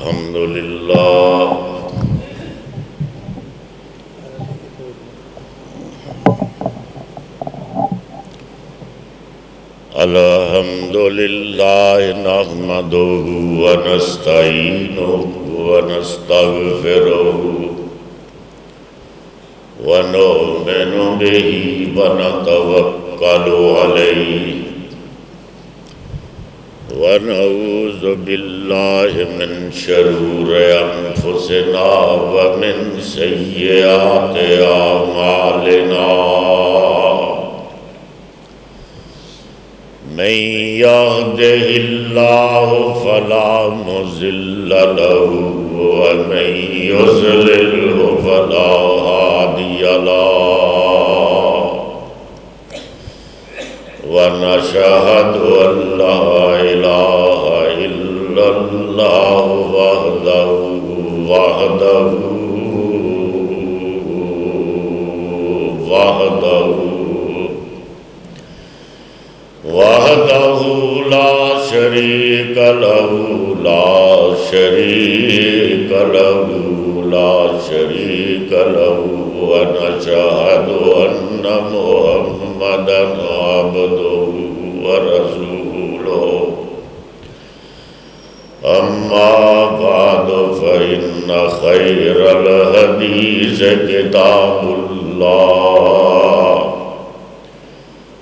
الحمد لله الحمد لله نحمده ونستعينه ونستغفره ونؤمن به ونتوكل عليه ونعوذ بالله من شرور أنفسنا ومن سيئات أعمالنا من يهده الله فلا مضل له ومن يضلل فلا هادي له ونشهد أن لا إله إلا الله وحده لا شريك له ونشهد أن محمدا عبده ورسوله أما بعد فإن خير الحديث كتاب الله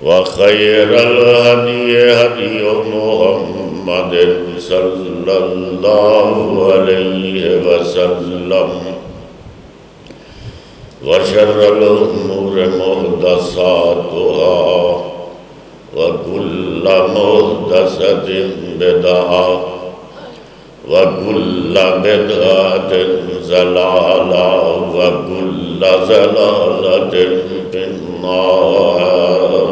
وخير الهدي هدي محمد صلى الله عليه وسلم وشر الأمور محدثاتها وكل محدثة بدعة وكل بدعة ضلالة وكل ضلالة في النار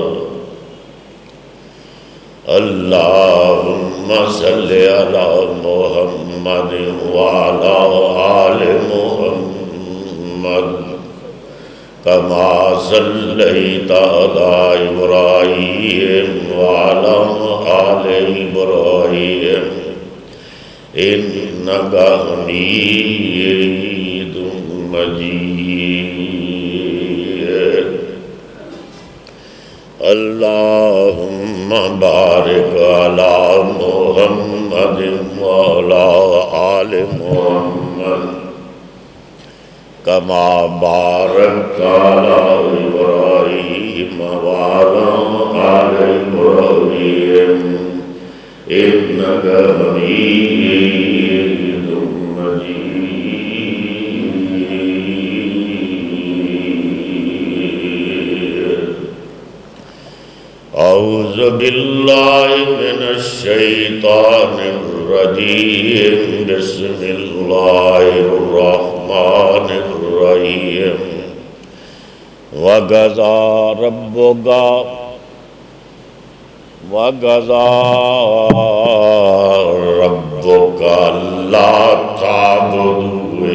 اللهم صل على محمد وعلى آل محمد كما صليت على إبراهيم وعلى آل إبراهيم إنك حميد مجيد اللهم بارك على محمد وعلى آل محمد كما باركت على إبراهيم وعلى آل إبراهيم إنك حميد مجيد أعوذ بالله من الشيطان الرجيم بسم الله الرحمن الرحيم وقضى ربك ألا تعبدوا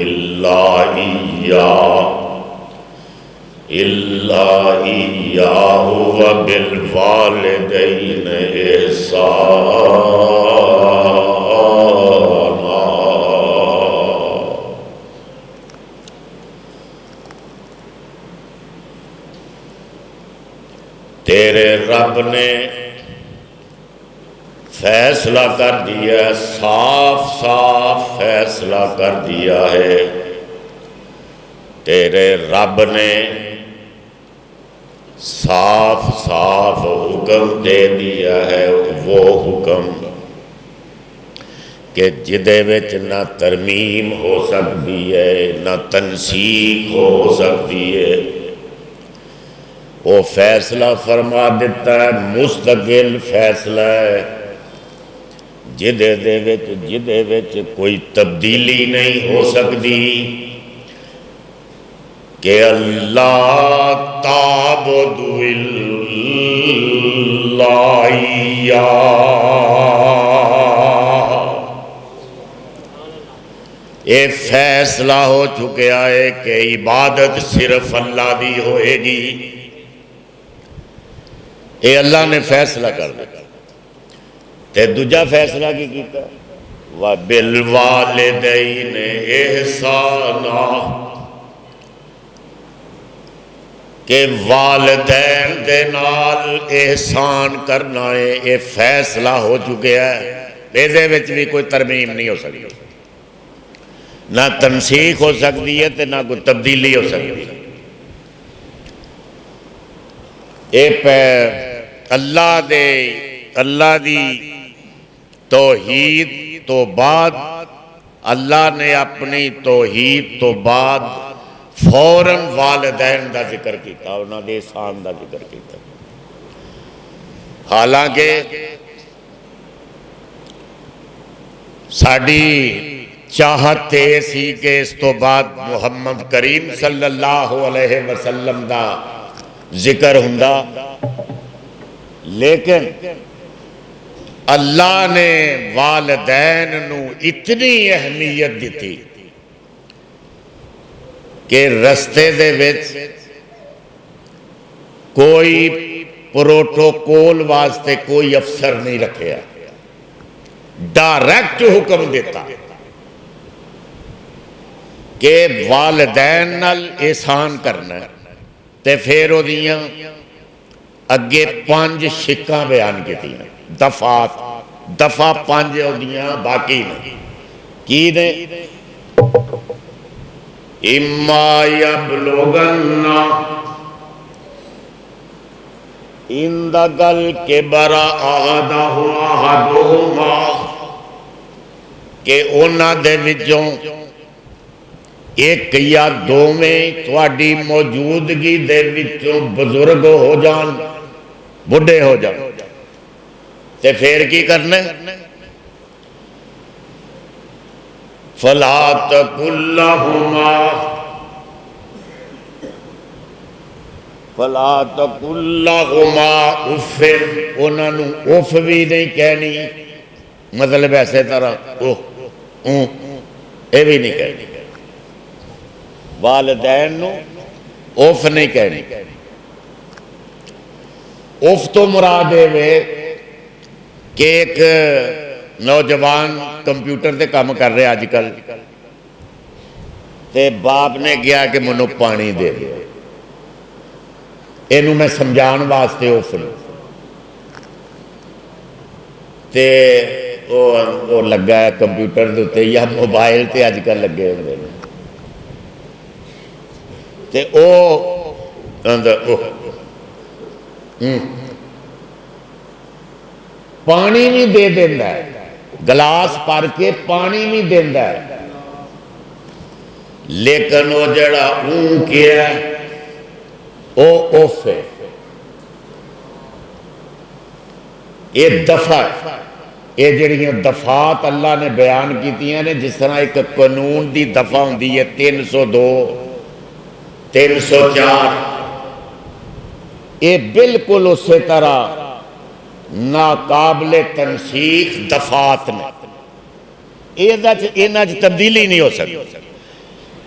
إلا إياه وبالوالدين إحسانا تیرے رب نے فیصلہ کر دیا ہے، صاف صاف فیصلہ کر دیا ہے۔ تیرے رب نے صاف صاف حکم دے دیا ہے، وہ حکم کہ جدے وچ نہ ترمیم ہو سکتی ہے نہ تنسیخ ہو سکتی ہے، وہ فیصلہ فرما دیتا ہے، مستقل فیصلہ ہے، جدے وچ کوئی تبدیلی نہیں ہو سکتی کہ اللہ تعبدوا الا ایاہ۔ یہ فیصلہ ہو چکا ہے کہ عبادت صرف اللہ دی ہوئے گی، یہ اللہ نے فیصلہ کر دیا۔ تے دوجا فیصلہ کی کیتا؟ وَبِالْوَالِدَيْنِ إِحْسَانًا، کہ والدین دے نال احسان کرنا ہے، یہ فیصلہ ہو چکا ہے، دے وچ بھی کوئی ترمیم نہیں ہو سکتی، نہ تنسیخ ہو سکتی ہے تے نہ کوئی تبدیلی ہو سکتی ہے۔ اللہ دی توحید تو بعد اللہ نے اپنی توحید تو بعد فوراً والدین دا ذکر کیتا، انہاں دے احسان دا ذکر کیتا، حالانکہ ساڑی چاہت سی کہ اس تو بعد محمد کریم صلی اللہ علیہ وسلم دا ذکر ہوندا، لیکن اللہ نے والدین نو اتنی اہمیت دیتی کہ رستے دے وچ کوئی پروٹوکول واسطے کوئی افسر نہیں رکھیا، ڈائریکٹ حکم دیتا کہ والدین نال احسان کرنا ہے، تے پھر وہ دیاں اگے 5 شکاں بیان کی تھی، دفعہ 5 وہ دیاں باقی نہیں کی نے، اِمَّا يَبْلُغَنَّ عِندَ الْكِبَرِ أَحَدُهُمَا، کہ انہاں دے وچوں ایک یا دوویں تواڈی موجودگی دے وچوں بزرگ ہو جان، بڑھے ہو جان، تے پھر کی کرنے؟ فَلَا تَقُل لَّهُمَا اُفٍّ، انہاں نوں اف بھی نہیں کہنی، مطلب ایسے طرح اے بھی نہیں کہنی، والدین نو اف نہیں کہنی۔ اف تو مراد ہے کہ ایک نوجوان کمپیوٹر تے کام کر رہے آج کل، تے باپ نے کیا کہ منو پانی دے دے، اینو میں سمجھان واسطے اف نہیں، تے وہ لگا ہے کمپیوٹر دے یا موبائل تے آج کل لگے ہوئے ہیں، تے او پانی نہیں دے دیندہ ہے، گلاس پر کے پانی نہیں دیندہ ہے، لیکن وہ جڑا کیا ہے او اوف ہے، یہ دفعہ، یہ جڑیاں دفعات اللہ نے بیان کی ہیں، جس طرح ایک قانون دی دفعہ ہوندی ہے 302 304، یہ بالکل اسی طرح ناقابل تنسیخ دفعات میں، انہاں چ تبدیلی نہیں ہو سکتی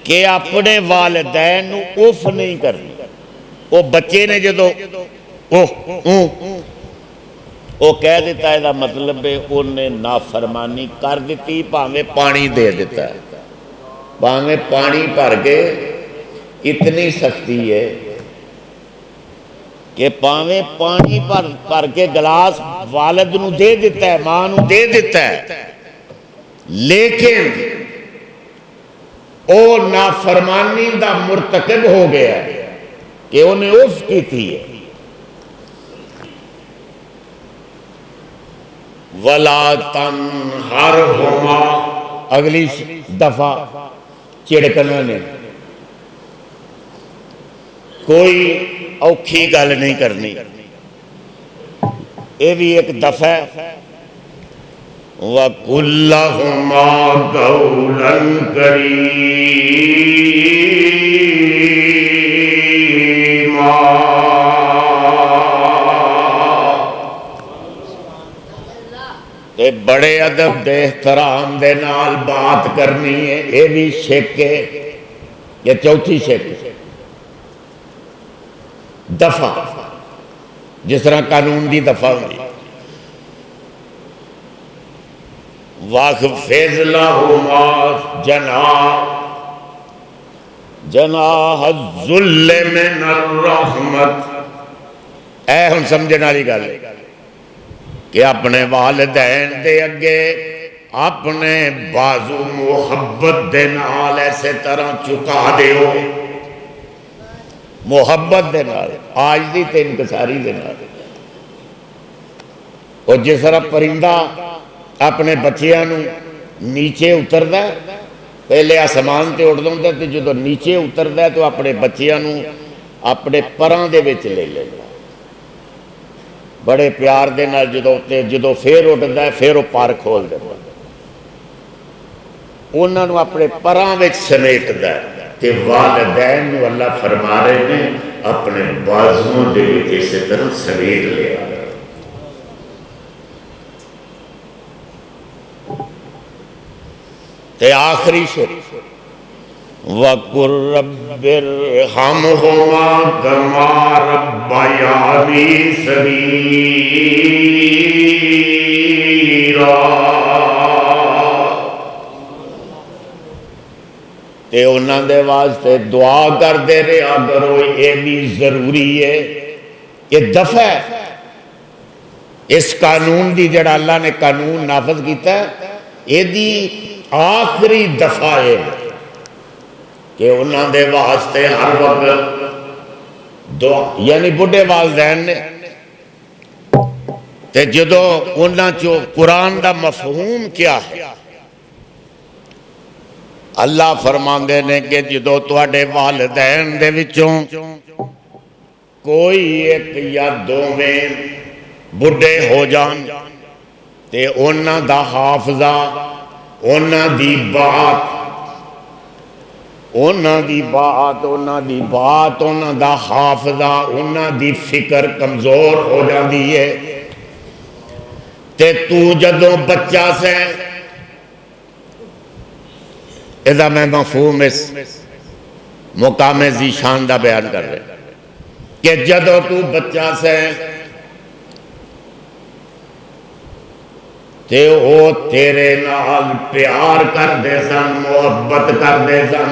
کہ اپنے والدین نو اف نہیں کرنی، وہ بچے نے جدو وہ کہہ دیتا ہے، مطلب ہے انہیں نافرمانی کر دیتی، پاویں پانی دے دیتا ہے، پاویں پانی بھر کے، اتنی سختی ہے کہ پاویں پانی بھر کے گلاس والد نو دے دیتا ہے، ماں نو دے دیتا ہے، لیکن او نافرمانی دا مرتکب ہو گیا ہے کہ انہیں اف کی تھی ہے۔ وَلَا تَنْهَرْهُمَا، اگلی دفعہ چڑکنا نے، کوئی اوکھی گل نہیں کرنی، یہ بھی ایک دفعہ ہے۔ وَقُلْ لَهُمَا قَوْلًا كَرِيمًا، تے بڑے ادب دے احترام دے نال بات کرنی ہے، یہ بھی شک ہے، یہ چوتھی شک ہے، دفعہ جس طرح قانون دی دفعہ ہوئی۔ واخفض لهما جناح الذل من الرحمت. اے ہن سمجھن والی گل کہ اپنے والدین دے اگے اپنے بازو محبت دے نال ایسے طرح چکا دیو، محبت دے نال، آج دی تے انکساری دے نال. اور جس طرح پرندہ اپنے بچیاں نو نیچے اتردا ہے، پہلے آسمان تے اڑدا ہوندا تے جدو نیچے اتردا ہے تو اپنے بچیاں نو اپنے پراں دے وچ لے لیندا، بڑے پیار دے نال جدو پھر اٹھدا ہے پھر وہ پر کھول دیندا، انہاں نو اپنے پراں وچ سمیٹدا ہے. تے والدین نو اللہ فرما رہے ہیں اپنے بازوؤں دے وچ اسی طرح سمیٹ لیا. تے آخری شر وَقُلْ رَبِّ ارْحَمْهُمَا كَمَا رَبَّيَانِي صَغِيرًا. تے انہاں دے واسطے دعا کر دے رہا کرو، یہ بھی ضروری ہے. یہ دفع ہے اس قانون دی جڑا اللہ نے قانون نافذ کیتا ہے، یہ دی آخری دفعہ ہے کہ انہاں دے واسطے ہر وقت دعا، یعنی بڑھے والدین نے تے جدو انہاں چو قرآن دا مفہوم کیا ہے، اللہ فرماندے نے کہ جدو تواڈے والدین دے وچوں کوئی ایک یا دوویں بڑھے ہو جان تے انہاں دا حافظہ، انہاں دی بات، انہاں دا حافظہ، انہاں دی فکر کمزور ہو جاندی ہے. تے تو جدوں بچہ سے اذا میں مفہوم اس مقام ذی شان دا بیان کر رہے کہ جدوں تو بچہ سے تے او تیرے نال پیار کر دے سن، محبت کر دے سن،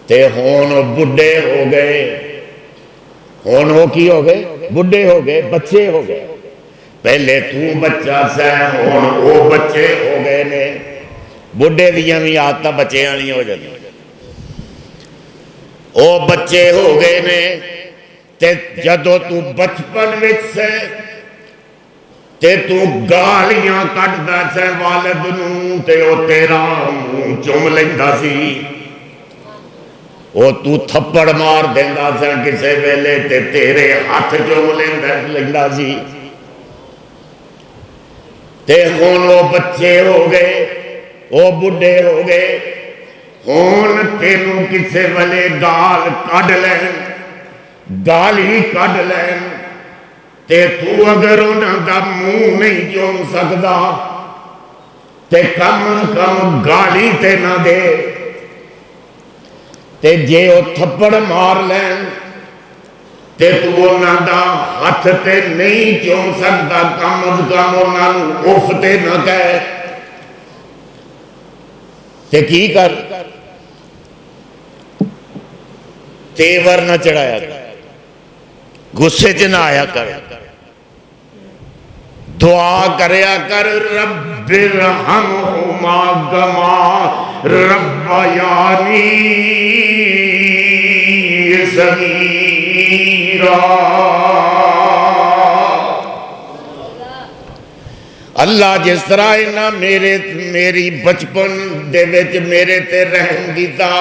تے ہون بڑھے ہو گئے، ہون وہ کی ہو گئے؟ بڑھے ہو گئے، بچے ہو گئے. پہلے تو بچہ سے ہون وہ بچے ہو گئے نے. بڑھے دیاں بھی آتا بچے آنی ہو جاتی، او بچے ہو گئے نے. تے جدو تو بچپن وچ سے تے تو گالیاں کٹدا سے والد نوں تے او تیرا منہ چوم لیندا سی، او تو تھپڑ مار دیندا سے کسے ویلے تے تیرے ہاتھ چوم لیندا سی. تے ہن او بچے ہو گئے، او بڑھے ہو گئے، ہن تینوں کسے ویلے گال کڈ لین، گالی کڈ لین تے تو اگر انہاں دا منہ نہیں چوم سکدا تے کم کم گالی تے نہ دے. تے جے او تھپڑ مار لین تے تو انہاں دا ہاتھ تے نہیں چوم سکدا، کم از کم انہاں نوں اف تے نہ کہے. تے کی کر تیور نہ چڑھایا کر، غصے چ نہ آیا کر، دعا کریا کر رب ارحمہما کما ربیانی صغیرا. اللہ جس طرح انہاں میری بچپن دے وچ میرے تے رحم کیتا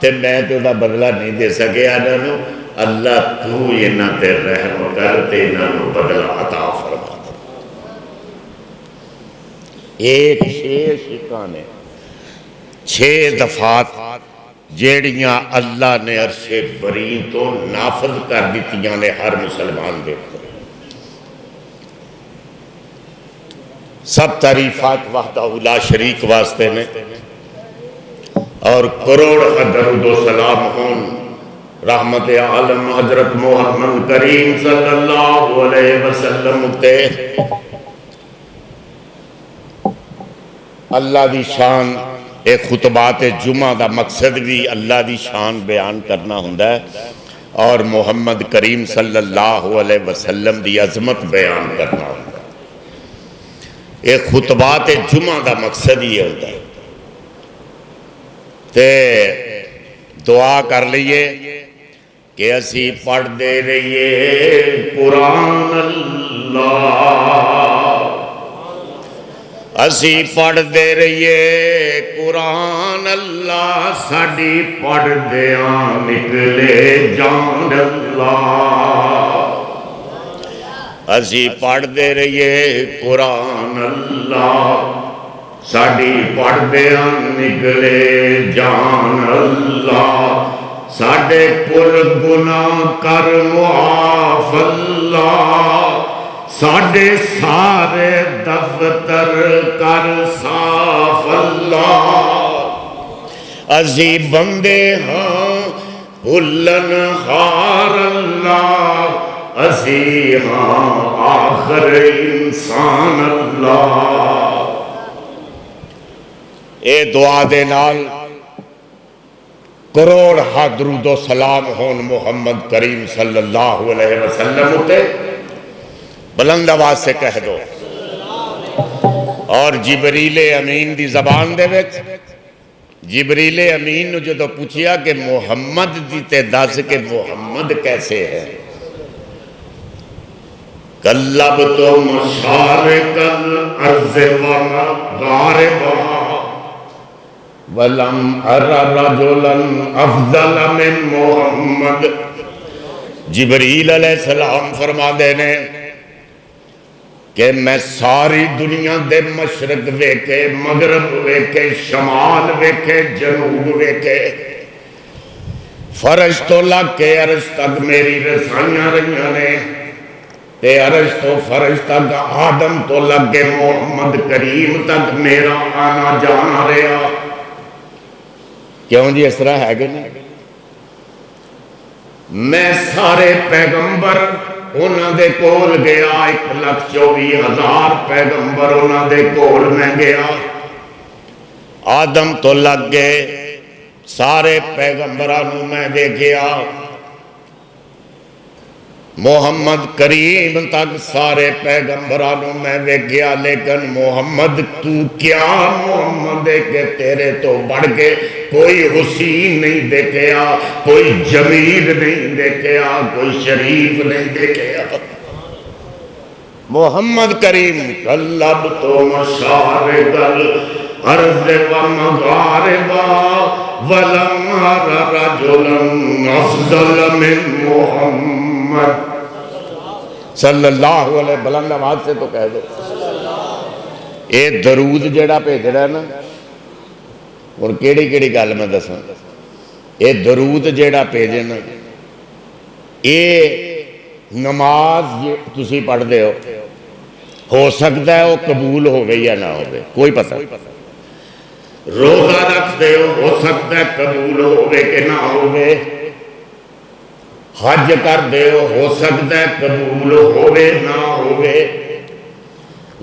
تے میں تو دا بدلہ نہیں دے سکیا انہاں نوں، اللہ تو انہاں تے رحم کر تے انہاں نوں بدلہ عطا فرما. ایک شکانے 6 دفعات جیڑیاں اللہ نے عرش بری تو نافذ کر دیتیاں نے ہر مسلمان دے اوپر. سب تعریفات وحدہ لا شریک واسطے نے، اور کروڑ درود و سلام ہون رحمت عالم حضرت محمد کریم صلی اللہ علیہ وسلم تے. اللہ دی شان ایک خطبات جمعہ دا مقصد بھی اللہ دی شان بیان کرنا ہوندا ہے اور محمد کریم صلی اللہ علیہ وسلم دی عظمت بیان کرنا ہوندا ہے۔ ایک خطبات جمعہ دا مقصد ہی ہوتا ہے۔ تے دعا کر لئیے کہ اسی پڑھ دے رہیے قرآن اللہ، اسی پڑھ دے رہیے قرآن اللہ، ساڑی پڑھ دیاں نکلے جان اللہ، اسی پڑھ دے رہیے قرآن اللہ، ساڑی پڑھ دیاں نکلے جان اللہ، ساڑے کل گناہ کر معاف اللہ، ساڑے سارے دفتر کر صاف اللہ، ازی بندے ہاں بھلن ہار اللہ، ازی ہاں آخر انسان اللہ۔ اے دعا دے نال کروڑ ہاں درود و سلام ہون محمد کریم صلی اللہ علیہ وسلم ہوتے بلند آواز سے کہہ دو۔ اور جبریل امین دی زبان دے وچ جبریل امین نے جو پوچھیا کہ محمد دی تے دس کہ محمد کیسے ہے، قلبت مشارق الارض ومغاربہا وَلَمْ أَرَ رَجُلًا أَفْضَلَ مِن محمد۔ جبریل علیہ السلام فرما دینے کہ میں ساری دنیا دے مشرق ویکے، مغرب ویکے، شمال ویکے، جنوب ویکے، فرش تو لگ کے عرش تک میری رسائیاں رہیاں نے، تے عرش تو فرش تک آدم تو لگ کے محمد کریم تک میرا آنا جانا رہا۔ کیوں جی اس طرح ہے کہ نہیں؟ میں سارے پیغمبر انہاں دے کول گیا، 1,24,000 پیغمبر انہاں دے کول میں گیا، آدم تو لگ گئے، سارے پیغمبرانوں میں دے گیا، محمد کریم تک سارے پیغمبرانوں میں دے گیا، لیکن محمد تو کیا محمد ہے کہ تیرے تو بڑھ کے کوئی حسین نہیں دیکھیا، کوئی جمیل نہیں دیکھیا، کوئی شریف نہیں دیکھیا۔ محمد کریم قلب تو مشارق الارض ومغاربہا ولم ار رجلا افضل من محمد صلی اللہ علیہ، بلند آواز سے تو کہہ دو۔ اے درود جڑا بھیجنا ہے نا، اور کیڑی کیڑی گل میں دساں، اے درود جڑا بھیجنا، اے نماز تسی پڑھ دے ہو سکتا ہے وہ قبول ہوگی یا نہ ہوگی، کوئی پتہ، روزہ رکھ دے ہو سکتا ہے قبول ہوگی کہ نہ ہوگی، حج کر دے ہو سکتا ہے قبول ہوگی نہ ہوگی،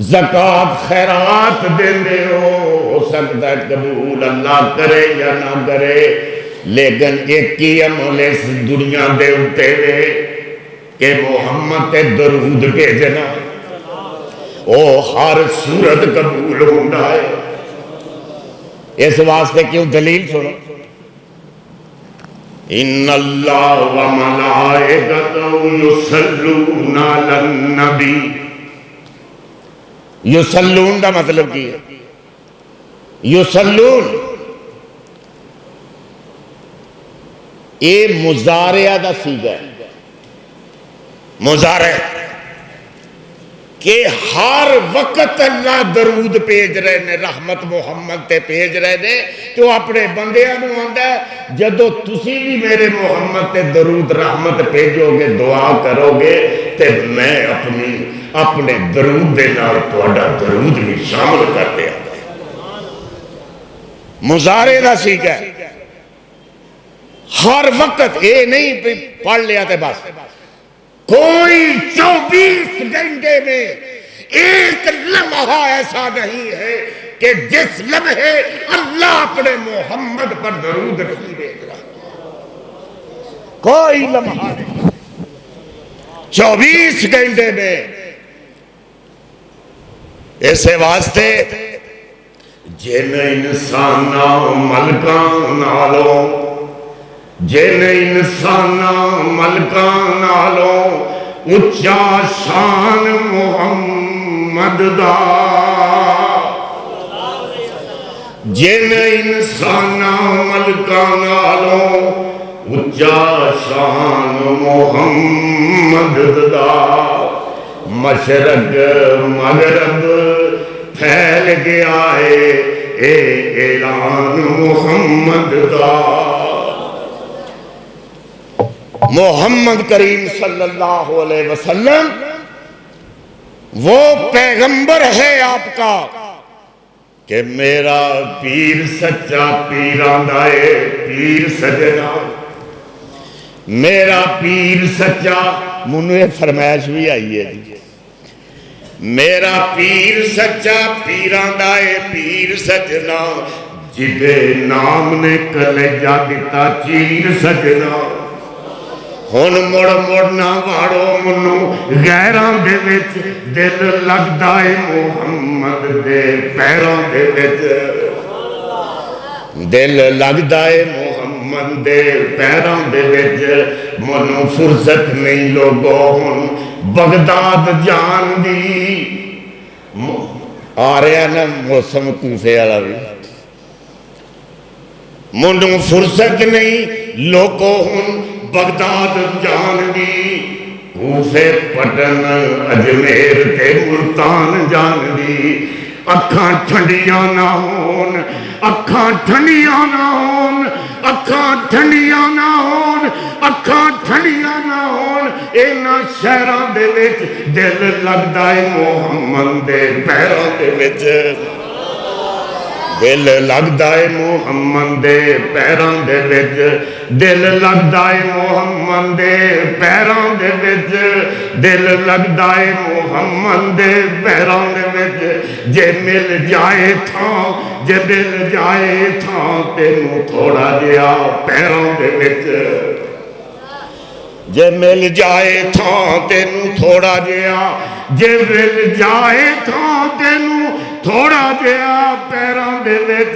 زکوٰۃ خیرات دے ہو سکتا ہے قبول اللہ کرے یا نہ کرے، لیکن ایک ہی عمل اس دنیا دے اٹھے دے کہ محمد تے درود بھیجنا، او ہر صورت قبول ہوتا ہے۔ اس واسطے کیوں دلیل سنو، ان اللہ و ملائکتہ یصلون علی النبی، یصلون دا مطلب کی ہے، یصلون اے مضارعہ دا سیغہ ہے، مضارع کہ ہر وقت اللہ درود پیج رہے نے، رحمت محمد تے پیج رہے نے، تو اپنے بندیاں نو آندا ہے جدو تسی بھی میرے محمد تے درود رحمت پیجو گے، دعا کرو گے، تے میں اپنے درود دے نال تہاڈا درود بھی شامل کر دیا۔ مضارع دا سیغہ ہے، ہر وقت اے نہیں پڑھ لیا تے بس، کوئی 24 گھنٹے میں ایک لمحہ ایسا نہیں ہے کہ جس لمحے اللہ اپنے محمد پر درود نہیں بھیج رہا، کوئی لمحہ نہیں، 24 گھنٹے میں۔ ایسے واسطے جن انساناں ملکاں نالوں، جن انساناں ملکاں نالوں اچا شان محمد دا، جن انساناں ملکاں نالوں اچا شان محمد دا، مشرق مغرب پھیل گیا ہے اے اعلان محمد دا۔ محمد کریم صلی اللہ علیہ وسلم وہ پیغمبر ہے آپ کا کہ میرا پیر سچا پیران دائے پیر سجنا، میرا پیر سچا، منو ایک فرمائش بھی آئی ہے، میرا پیر سچا پیران دائے پیر سجنا، جدے نام نے کلیجہ دیتا چیر سجنا، ہن مڑ مڑ نہ واڑو منو غیران دے وچ، دل لگ دائے محمد دے پیران دے وچ، دل لگ دائے محمد دے پیران دے وچ، منو فرصت نہیں لوگو ہن بغداد جان دی، آ رہے ہیں نا موسم کوفے والا بھی، منو فرصت نہیں لوگو ہن بغداد جان دی، کوفے پٹن اجمیر تے ملتان جان دی، اکھاں ٹھنڈیاں نہ ہون، اکھاں ٹھنڈیاں نہ ہون، اکھاں ٹھنڈیاں نہ ہون، اکھاں ٹھنڈیاں نہ ہون، اینا شہران دے وچ دل لگدا ہے محمد دے پیران دے وچ، دل لگدا ہے محمد دے پیران دے وچ، دل لگدا ہے محمد دے پیران دے وچ، دل لگدا ہے محمد دے پیران دے وچ، جے مل جائے تھاں، جے مل جائے تھاں تینوں تھوڑا جیا پیران دے وچ، جے مل جائے تھاں تینوں تھوڑا جیا، جے مل جائے تھاں تینوں تھوڑا جیا پیران دے وچ،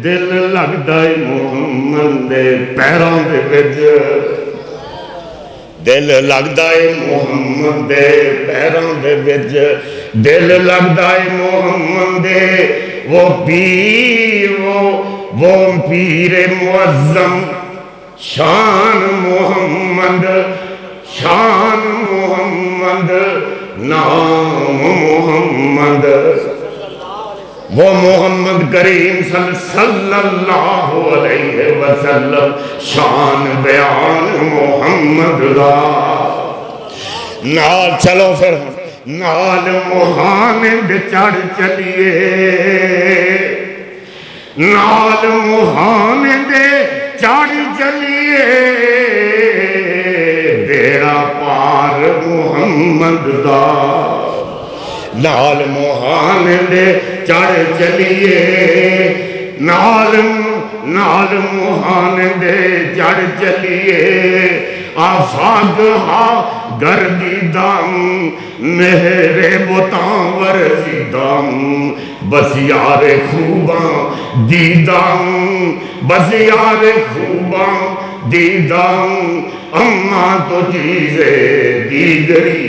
دل لگدا ہے محمد دے پیران دے وچ، دل لگدا ہے محمد دے پیران دے وچ، دل لگدا ہے محمد دے وہ پیر، وہ پیر معظم، شان محمد، شان محمد، نام محمد، وہ محمد کریم صلی اللہ علیہ وسلم، شان بیان محمد دا، نال چلو پھر نال محمد چڑھ چلیے، نال محمد چڑھ چلیے، بیڑا پار محمد دا، نال محمد چڑھ چلیے، نال محمد چڑھ چلیے، آفاق ہا گردی دم میرے بتاں ورزی دم، بس یار خوباں دیدم، بس یار خوباں دیدم، اما تو چیزیں دیگری۔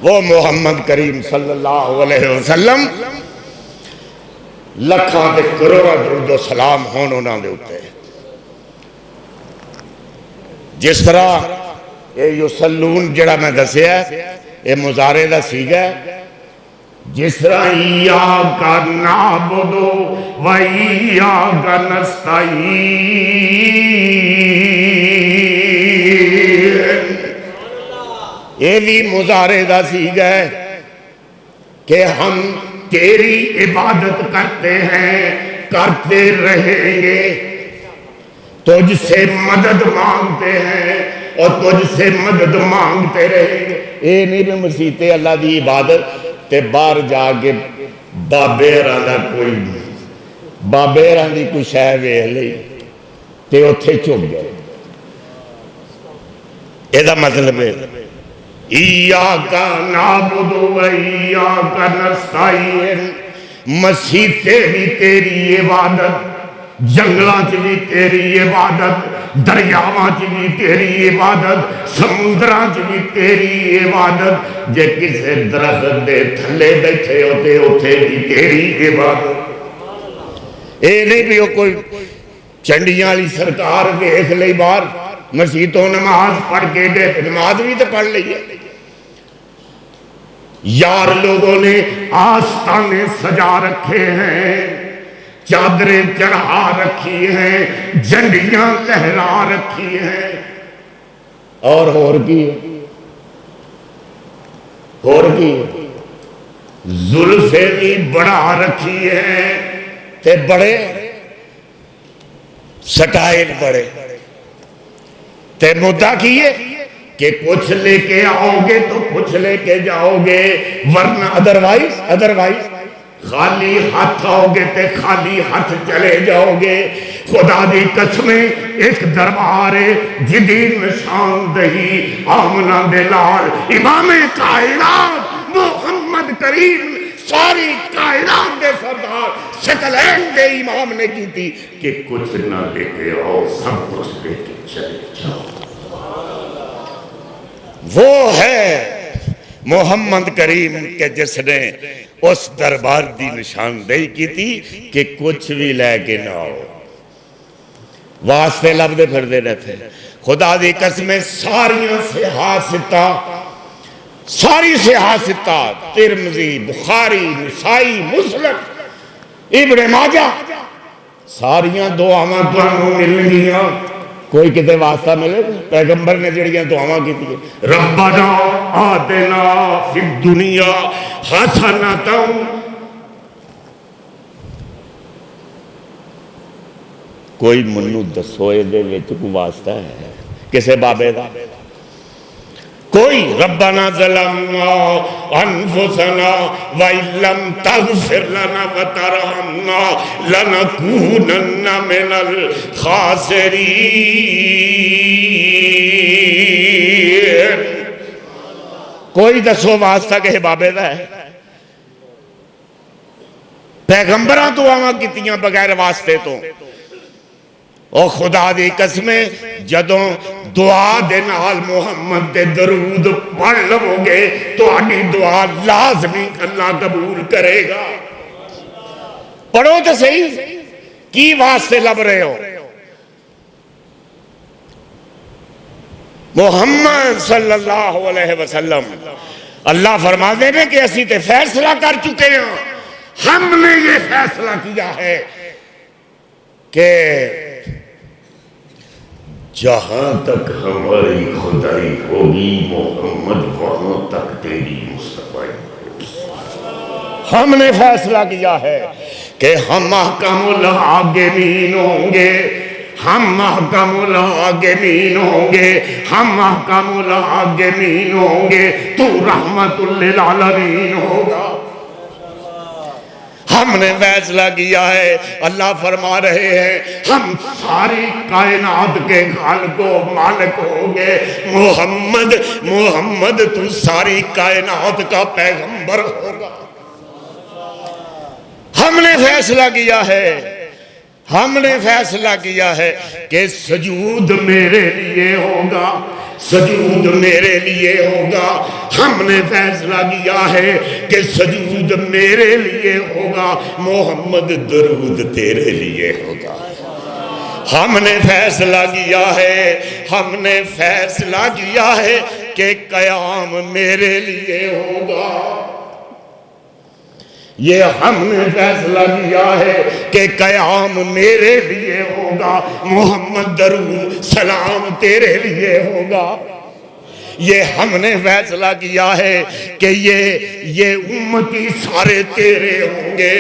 وہ محمد کریم صلی اللہ علیہ وسلم لکھاں دے کروڑا درود و سلام ہون انہاں دے اتے، جس طرح یہ یسلون جڑا میں دسیا یہ مضارع دا سیغہ ہے، جس طرح ایاک نعبد و ایاک نستعین، یہ بھی مضارع دا سیغہ ہے کہ ہم تیری عبادت کرتے ہیں، کرتے رہیں گے، تجھ سے مدد مانگتے ہیں اور تجھ سے مدد مانگتے رہیں گے۔ اے نہیں بھی مسیحتے اللہ دی عبادت تے باہر جا کے بابے ہراں دی کوئی شے ویکھ لئی تے اوتھے چپ گئے. یہ مطلب ہے ایاک نعبد و ایاک نستعین. مسیحے بھی تیری عبادت، جنگلاں چ بھی تیری عبادت، دریاواں چ بھی تیری عبادت، سمندراں چ بھی تیری عبادت. جے کسے درخت دے تھلے بیٹھے ہوتے اوتھے بھی تیری عبادت. اے نہیں بھی کوئی چنڈیاں والی سرکار ویکھ لئی باہر مسیتوں نماز پڑھ کے دے، نماز بھی تو پڑھ لئیے. یار لوگوں نے آستانے سجا رکھے ہیں، چادریں چڑھا رکھی ہیں، جھنڈیاں لہرا رکھی ہیں، اور کی زلفیں بھی بڑھا رکھی ہیں تے بڑے سٹائل بڑے تے مدعا کیے کہ کچھ لے کے آؤ گے تو کچھ لے کے جاؤ گے، ورنہ ادروائز خالی ہاتھ آؤ گے تے خالی ہاتھ چلے جاؤ گے. خدا دی قسمیں ایک دربار جدی نشاندہی آمنہ دلال امام کائنات محمد کریم ساری کائنات دے سردار ثقلین دے امام نے کی تھی کہ کچھ نہ لے کے آؤ، سب کچھ لے کے چلے جاؤ. وہ ہے محمد کریم کے جس نے اس دربار دی نشاندہی کی تھی کہ کچھ بھی لے کے نہ آؤ. واسطے لفظ پھردے رہتے. خدا دی قسمیں ساری صحاح ستہ ترمذی، بخاری، نسائی، مسلم، ابن ماجہ ساریاں دعاواں تانوں مل گیاں. کوئی کتے واسطہ ملے؟ پیغمبر نے جڑیاں دعاواں کی تھی ربنا آتنا فی الدنیا حسنۃ. کوئی منو دسو اے دے وچ کوئی واسطہ ہے کسے بابے دا؟ کوئی ربنا ظلمنا انفسنا وَإِن لَّمْ تَغْفِرْ لَنَا وَتَرْحَمْنَا لَنَكُونَنَّ مِنَ الْخَاسِرِينَ. کوئی دسو واسطہ کہ بابے دا ہے؟ پیغمبران دعاواں کیتیاں بغیر واسطے تو. او خدا دی قسمیں جدوں دعا دے نال محمد دے درود پڑھ لو گے تو آنی دعا لازمی اللہ قبول کرے گا. پڑھو تو صحیح کی واسطے لب رہے ہو؟ محمد صلی اللہ علیہ وسلم اللہ فرما دے کہ اسی تے فیصلہ کر چکے ہیں. ہم نے یہ فیصلہ کیا ہے کہ جہاں تک ہماری خدائی ہوگی محمد وہاں تک تیری مصطفی ہوگی. ہم نے فیصلہ کیا ہے کہ ہم محکم العاقبین ہوں گے، ہم محکم العاقبین ہوں گے، ہم محکم العاقبین ہوں گے، تو رحمت للعالمین ہوگا. ہم نے فیصلہ کیا ہے، اللہ فرما رہے ہیں ہم ساری کائنات کے خالق و مالک ہوں گے. محمد تو ساری کائنات کا پیغمبر ہوگا. ہم نے فیصلہ کیا ہے، ہم نے فیصلہ کیا ہے کہ سجود میرے لیے ہوگا، سجود میرے لیے ہوگا. ہم نے فیصلہ کیا ہے کہ سجود میرے لیے ہوگا، محمد درود تیرے لیے ہوگا. ہم نے فیصلہ کیا ہے، ہم نے فیصلہ کیا ہے کہ قیام میرے لیے ہوگا. یہ ہم نے فیصلہ کیا ہے کہ قیام میرے لیے ہوگا، محمد درود سلام تیرے لیے ہوگا. یہ ہم نے فیصلہ کیا ہے کہ یہ امتی سارے تیرے ہوں گے،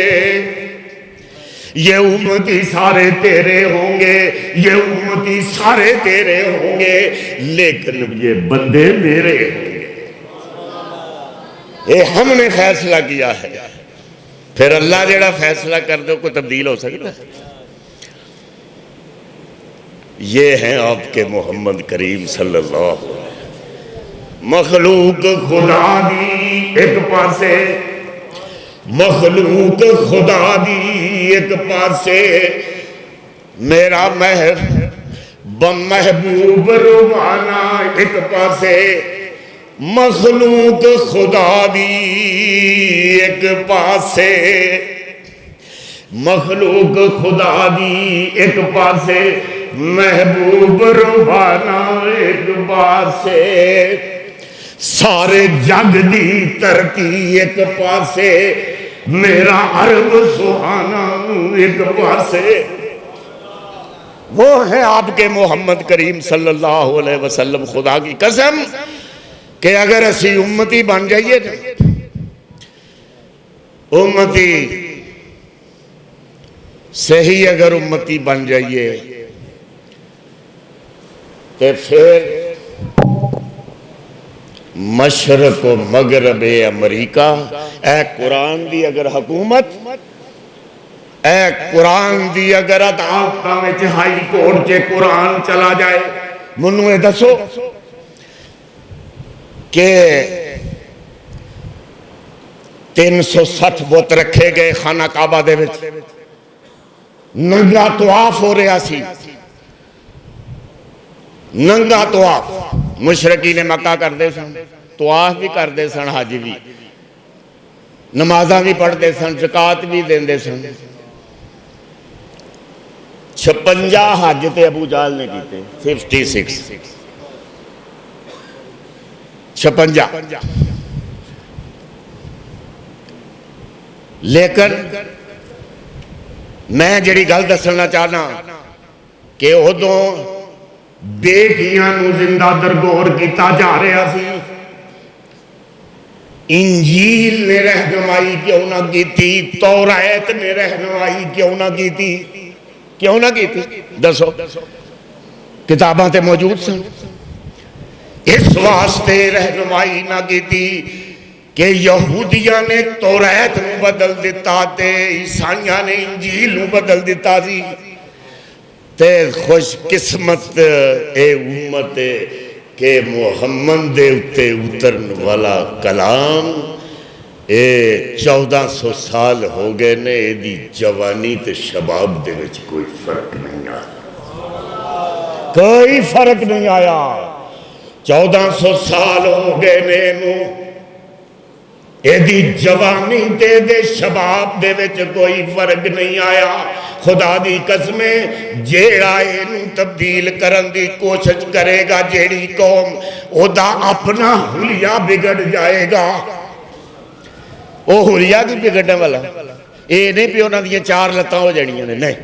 یہ امتی سارے تیرے ہوں گے، یہ امتی سارے تیرے ہوں گے، لیکن یہ بندے میرے ہوں گے. یہ ہم نے فیصلہ کیا ہے، پھر اللہ جڑا فیصلہ کر دے کوئی تبدیل ہو سکتا ہے؟ یہ ہیں آپ کے محمد کریم صلی اللہ علیہ وسلم۔ مخلوق خدا دی ایک پاسے، مخلوق خدا دی ایک پاسے، میرا محبوب روانہ ایک پاسے، مخلوق خدا دی ایک پاسے، مخلوق خدا دی ایک پاسے، محبوب روانہ ایک پاسے، سارے جگ دی ترقی ایک پاسے، میرا عرب سہانا ایک پاسے۔ وہ ہے آپ کے محمد کریم صلی اللہ علیہ وسلم۔ خدا کی قسم کہ اگر اسی امتی بن جائیے، امتی صحیح اگر امتی بن جائیے تو پھر مشرق و مغرب امریکہ، اے قرآن دی اگر حکومت، اے قرآن دی اگر عدالتاں وچ ہائی کورٹ چ قرآن چلا جائے، منوں یہ دسو کہ 360 بت رکھے گئے خانہ کعبہ دے وچ، ننگا طواف ہو رہا سی، ننگا طواف، مشرکین مکہ کردے سن، طواف بھی کردے سن، حج بھی، نمازاں بھی پڑھتے سن، زکات بھی دیندے سن۔ 56 حج تے ابو جہل نے کیتے، 56 56۔ لیکن میں جڑی گل دسنا چاہنا کہ ادوں بیٹیاں نو زندہ درگور کیتا جا رہا سی، انجیل نے رہنمائی کیوں نہ کیتی، توریت نے رہنمائی کیوں نہ کیتی، کیوں نہ کیتی دسو؟ کتاباں تے موجود سن، اس واسطے رہنمائی نہ کیتی کہ یہودیاں نے توریت نو بدل دیتا تے عیسائیاں نے انجیل نو بدل دیتا سی۔ تے خوش قسمت اے امت کہ محمد دے اتے اترن والا کلام اے 1400 سال ہو گئے نے، اے دی جوانی تے شباب دے وچ کوئی فرق نہیں آیا، کوئی فرق نہیں آیا۔ 1400 سال ہو گئے نے نو، اے دی جوانی تے دے شباب دے وچ کوئی فرق نہیں آیا۔ خدا دی قسمیں جیڑا اینو تبدیل کرن دی کوشش کرے گا، جیڑی قوم او دا اپنا حلیہ بگڑ جائے گا۔ او حلیہ کی بگڑنے والا اے نہیں پہ انہاں دی 4 لتاں ہو جڑیاں نے، نہیں،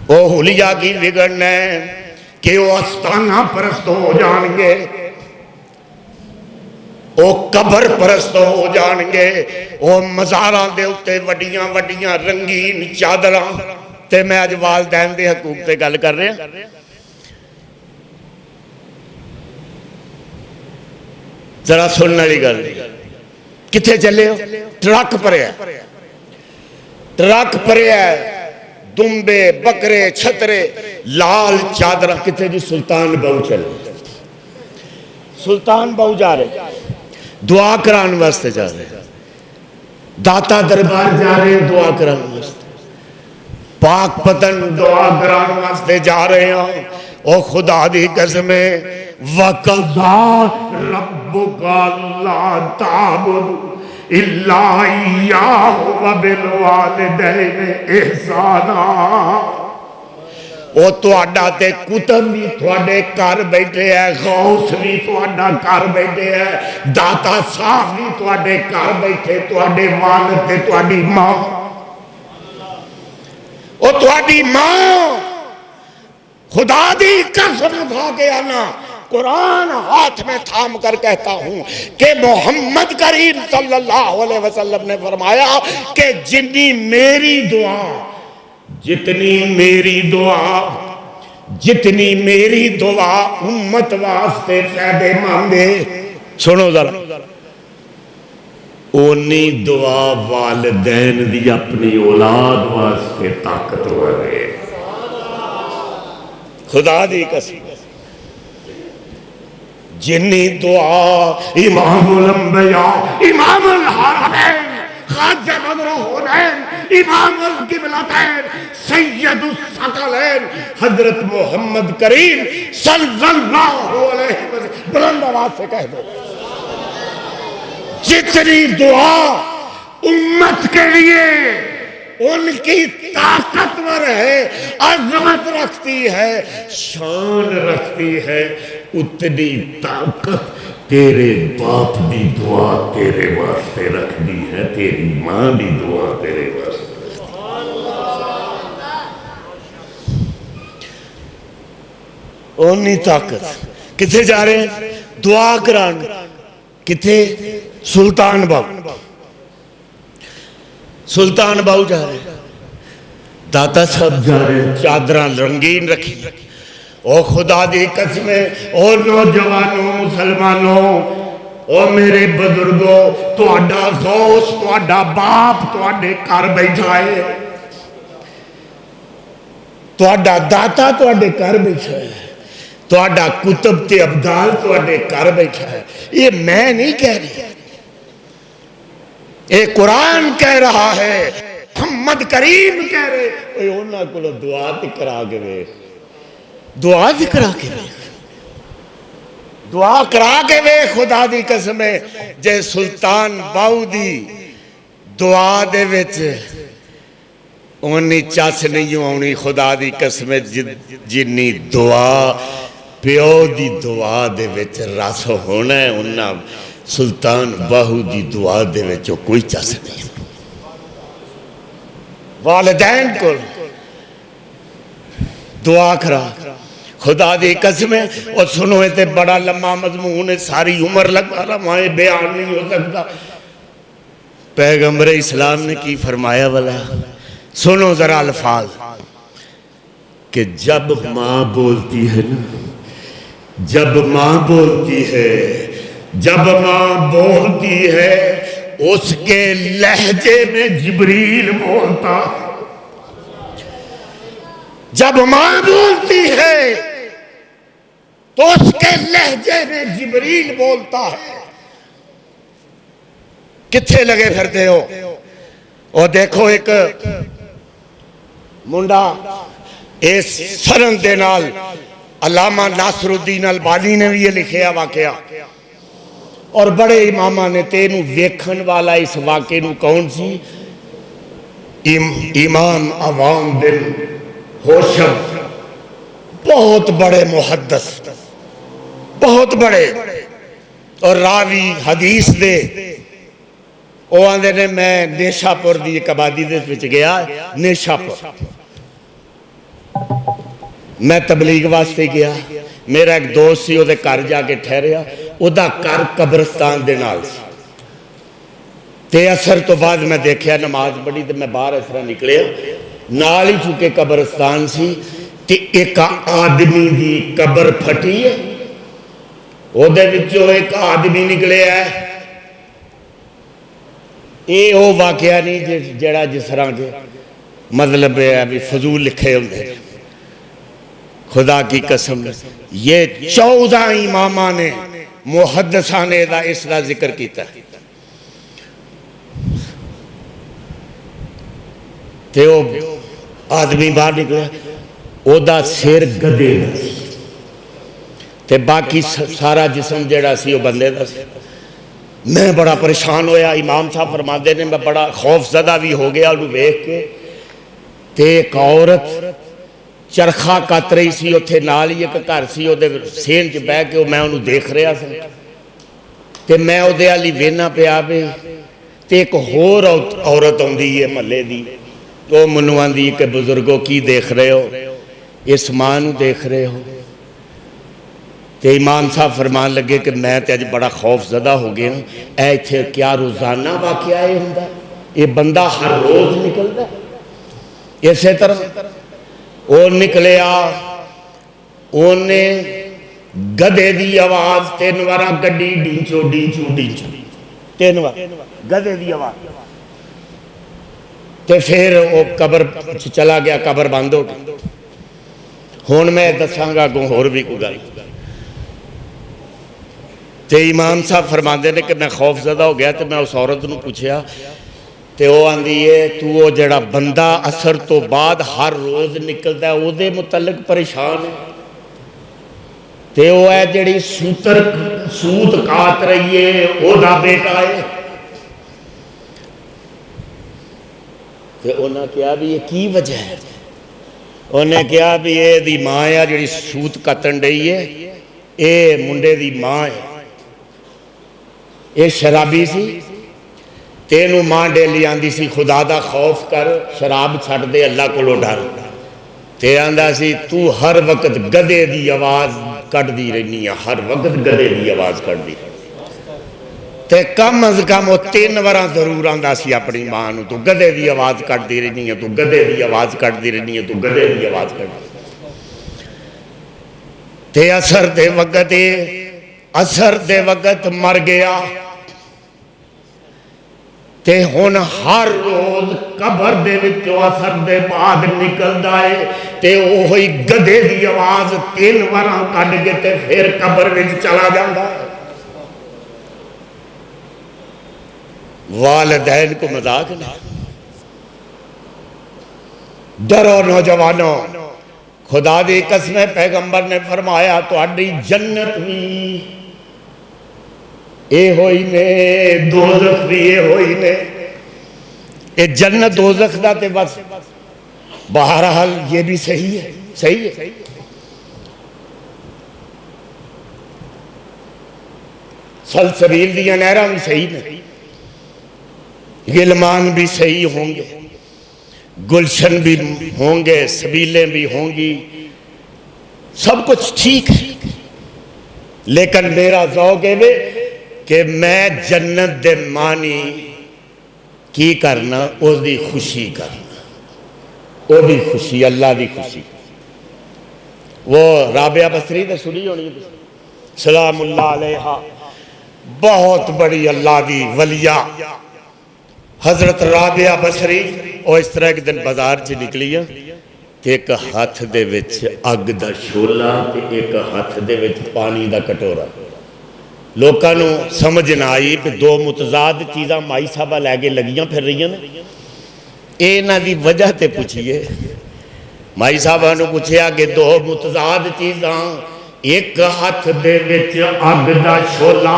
او حلیہ کی بگڑنا ہے کہ وہ استانہ پرست ہو جان گے، او قبر پرست ہو جان گے، او مزاراں دے اتے وڈیاں وڈیاں رنگین چادراں۔ تے میں آج والدین دے حقوق تے گل کر رہے ہیں، ذرا سننے والی گل، کتھے چلے ہو؟ ٹرک پریا، ٹرک پریا، دمبے بکرے چھترے لال چادراں، کتھے جی؟ سلطان بہو چلے، سلطان بہو جا رہے، دعا کران واسطے جا رہے، داتا دربار جا رہے، دعا کران واسطے، پاک پتن دعا کران واسطے جا رہے ہیں۔ او خدا دی قسمیں وَقَضَىٰ رَبُّكَ أَلَّا تَعْبُدُوا إِلَّا إِيَّاهُ وَبِالْوَالِدَيْنِ إِحْسَانًا۔ او تواڈا تے کتب بھی تواڈے کر بیٹھے ہے، غوث بھی تواڈا کر بیٹھے ہے، داتا صاحب بھی تواڈے کر بیٹھے، تواڈے والد تے تواڈی ماں، او تواڈی ماں خدا دی قسم کھا کے آنا، قرآن ہاتھ میں تھام کر کہتا ہوں کہ محمد کریم صلی اللہ علیہ وسلم نے فرمایا کہ جتنی میری دعا، جتنی میری دعا امت واسطے فائدے مند ہے، سنو ذرا، اونی دعا والدین دی اپنی اولاد واسطے طاقتور ہے. خدا دی قسم جنی دعا امام الانبیاء امام الحرمین خواجہ بدرالدین امام القبلتین سید الثقلین حضرت محمد کریم صلی اللہ علیہ وسلم بلند آواز سے کہہ دو جتنی دعا امت کے لیے ان کی طاقتور ہے عظمت رکھتی ہے شان رکھتی ہے اتنی طاقت تیرے باپ دی دعا تیرے واسطے رکھ دی ہے تیری ماں دی دعا تیرے واسطے اونی طاقت. کتھے جا رہے ہیں دعا کران کتھے سلطان باؤ سلطان باؤ جا رہے ہیں داتا صاحب جا رہے ہیں چادران رنگین رکھی او خدا دی قسمیں او نوجوانوں مسلمانوں او میرے بزرگوں تہاڈا غوث تہاڈا باپ تہاڈے گھر بیٹھا ہے تہاڈا داتا تہاڈے گھر بیٹھا ہے تہاڈا کتب تے ابدال تہاڈے گھر بیٹھا ہے. یہ میں نہیں کہہ رہی یہ قرآن کہہ رہا ہے محمد کریم کہہ رہے اے انہاں کو دعا کرا کے ویکھ دعا کرا کے ویکھ دعا کرا کے ویکھ خدا دی قسم ہے جے سلطان باؤ دی دعا دے وچ اونی چس نہیں آنی خدا دی قسم جنی دعا پیو دی دعا دے وچ رس ہونا ہے انہاں سلطان باہو دی دعا دے وچ کوئی چس نہیں والدین کو دعا کرا خدا دی قسم ہے اور سنو تے بڑا لمحہ مضمون ہے ساری عمر لگا رہا بیان نہیں ہو سکتا. پیغمبر اسلام نے کی فرمایا والا سنو ذرا الفاظ کہ جب ماں بولتی ہے نا جب ماں بولتی ہے جب ماں بولتی ہے اس کے لہجے میں جبریل بولتا جب ماں بولتی ہے تو اس کے لہجے میں جبریل بولتا ہے. کتھے لگے پھرتے ہو اور دیکھو ایک منڈا اس سرن دے نال علامہ ناصر الدین البانی نے بھی یہ لکھیا واقعہ اور بڑے امامہ نے تینوں ویکھن والا اس واقعے نو کون سی امام عوام بن ہوشب بہت بڑے محدث بہت بڑے اور راوی حدیث دے وہ آندے نے میں نیشا پور دی ایک آبادی دے وچ گیا نیشا پور میں تبلیغ واسطے گیا میرا ایک دوست سی وہ گھر جا کے ٹھہریا وہ گھر قبرستان دے نال سی تے اثر تو بعد میں دیکھیا نماز پڑھی تے میں باہر اس طرح نکلیا نال ہی چونکہ قبرستان سی تے ایک آدمی دی قبر پھٹی ہے وہ دے وچوں ایک آدمی نکلے ہے یہ وہ واقعہ نہیں جڑا جس طرح کے مطلب ہے ابھی فضول لکھے ہوندے خدا کی قسم یہ 14 امامہ نے محدثان نے اس کا ذکر کیتا ہے تے وہ آدمی باہر نکلا او دا سیر گدے دا تے باقی سارا جسم جڑا سی وہ بندے دا سی. میں بڑا پریشان ہویا امام صاحب فرماندے نے میں بڑا خوف زدہ بھی ہو گیا انہوں دیکھ کے تے ایک عورت چرخا کت رہی سی اتھے نال ہی ایک گھر سی وہ سین چ بہ کے میں انہوں دیکھ رہا سا تے میں وہ علی وینا پیا پہ تے ایک ہور عورت آندی ہے محلے دی وہ منوں آندی کہ بزرگوں کی دیکھ رہے ہو اس ماں نوں دیکھ رہے ہو تے امام صاحب فرمان لگے کہ میں تے اج بڑا خوف زدہ ہو گیا اے ایتھے کیا روزانہ واقعہ ہے ہوندا یہ بندہ ہر روز نکلدا اسی طرح وہ نکلیا انہیں گدے دی آواز تین وارا گڈی ڈینچو ڈینچو ڈینچو 3 بار گدے دی آواز تے پھر وہ قبر چلا گیا قبر بند ہو گئی ہون میں دساں گا اگوں ہور بھی کوئی گل تے امام صاحب فرماندے نے کہ میں خوف زدہ ہو گیا تے میں اس عورت نو پوچھیا تے وہ آندی ہے تو وہ جڑا بندہ اثر تو بعد ہر روز نکلتا ہے وہ دے متعلق پریشان ہے تے وہ ہے جڑی سوت کات رہی ہے وہ دا بیٹا ہے تے انہاں کیا بھی یہ کی وجہ ہے انہیں کیا بھی یہ دی ماں ہے جڑی سوت کتن رہی ہے اے منڈے دی ماں ہے اے شرابی سی تینوں ماں ڈیلی آندی سی خدا دا خوف کر شراب چھڑ دے اللہ کو ڈر تے آندہ سی تو ہر وقت گدے دی آواز کٹ دی رہنی ہے ہر وقت گدے دی آواز کٹ دی تے کم از کم وہ 3 وراں ضرور آندہ سی اپنی ماں نو تو گدے دی آواز کٹ دی رہنی ہے تو گدے دی آواز کٹ دی رہنی ہے تو گدے دی آواز کٹ دی تے اثر دے وقت مر گیا تے ہون ہر روز قبر دے وچوں اثر دے بعد نکل دائے تے وہی گدے دی آواز 3 وراں کٹ کے تے پھر قبر وچ چلا جاندا ہے والدین کو مذاق نہیں ڈرو نوجوانوں خدا دی قسم پیغمبر نے فرمایا تو اڈی جنت بھی اے ہوئی نے دوزخ بھی اے ہوئی نے اے جنت دوزخ دا تے بس بہرحال یہ بھی صحیح ہے سلسبیل دیا نہرہ بھی صحیح نے گلمان بھی صحیح ہوں گے گلشن بھی ہوں گے سبیلیں بھی ہوں گی سب کچھ ٹھیک ہے لیکن میرا ذوق ہے کہ میں جنت دے مانی کی کرنا اس دی خوشی کرنا وہ دی خوشی اللہ دی خوشی وہ رابعہ بصری نے سنی ہونی سلام اللہ علیہ بہت بڑی اللہ دی ولیہ حضرت رابعہ بصری اور اس طرح ایک دن بازار چ نکلی ہے کہ ایک ہاتھ دے وچ اگ دا شولا تے ایک ہاتھ دے وچ پانی دا کٹورا لوکاں نو سمجھ نہ آئی کہ 2 متضاد چیزاں مائی صاحبہ لے کے لگیاں پھر رہی ہیں اے نہ دی وجہ تے پوچھئے مائی صاحبہ نو پوچھیا کہ 2 متضاد چیزاں ایک ہاتھ دے وچ اگ دا شولا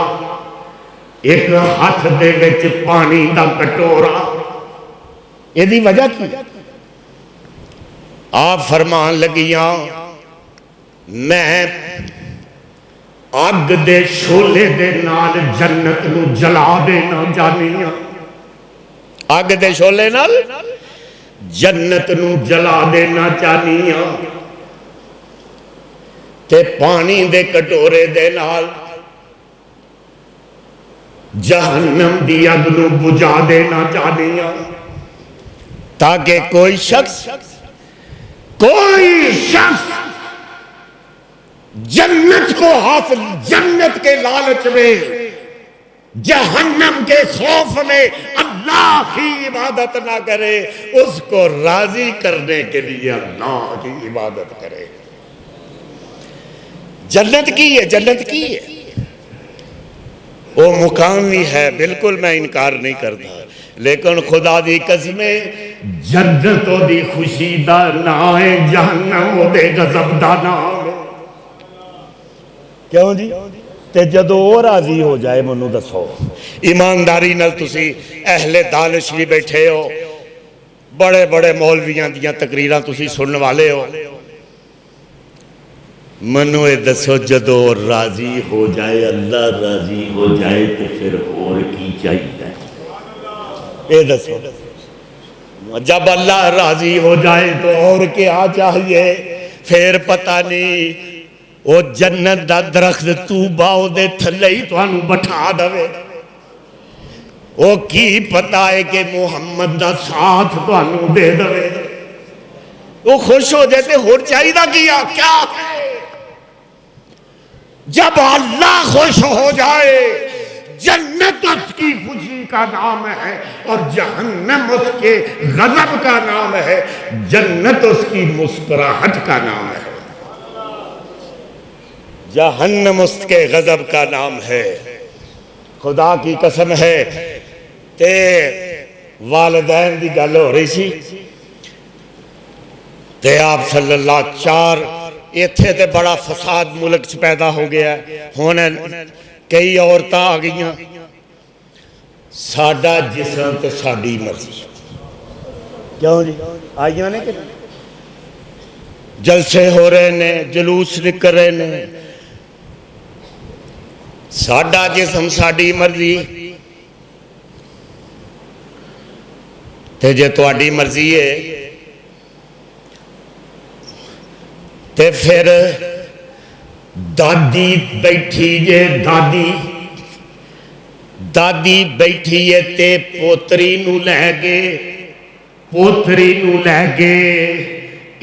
ایک ہاتھ دے وچ پانی دا کٹورا یہ دی وجہ کی آپ فرمان لگیاں میں اگ دے شولے دے نال جنت نو جلا دینا جانیاں اگ دے شولے نال جنت نو جلا دینا چاہنیاں تے پانی دے کٹورے دے نال جہنم دی اگ نو بجھا دینا چاہنیاں تاکہ کوئی شخص جنت کو حاصل جنت کے لالچ میں جہنم کے خوف میں اللہ کی عبادت نہ کرے اس کو راضی کرنے کے لیے اللہ کی عبادت کرے جنت کی ہے وہ مقام بھی ہے بالکل میں انکار نہیں کرتا لیکن خدا دی قسمیں جنت دی خوشی دا نائے جہنم دے غضب دا نائے کیوں جی تے جدو وہ راضی ہو جائے منو دسو ایمانداری نال تسی اہل دانش بھی بیٹھے ہو بڑے بڑے مولویاں دیاں تقریراں تسی سنن والے ہو منو اے دسو جدو راضی ہو جائے اللہ راضی ہو جائے تو پھر اور کی چاہیے اے دسو جب اللہ راضی ہو جائے تو اور کیا چاہیے پھر پتہ نہیں وہ جنت دا درخت تو باؤ دے تھلے ہی تو انہوں بٹھا دوے وہ کی پتہ ہے کہ محمد دا ساتھ تو انہوں دے دوے وہ خوش ہو جاتے ہور چاہیدہ کیا کیا ہے جب اللہ خوش ہو جائے جنت اس کی خوشی کا نام ہے اور جہنم اس کے غضب کا نام ہے، جنت اس کی مسکراہٹ کا نام ہے، جہنم اس کے غضب کا نام ہے۔ خدا کی قسم ہے تے والدین دی گل ہو رہی سی تے آپ صلی اللہ چار ایتھے تے بڑا فساد ملک چ پیدا ہو گیا ہونے کئی عورتاں آ گئیاں، ساڈا جسم تے ساڈی مرضی، کیوں جی آئیاں نے کہ جلسے ہو رہے نے، جلوس نکل رہے نے، ساڈا جسم ساڈی مرضی، تے جے تواڈی مرضی ہے تے پھر دادی بیٹھی جے، دادی بیٹھی ہے تے پوتری نو لے گے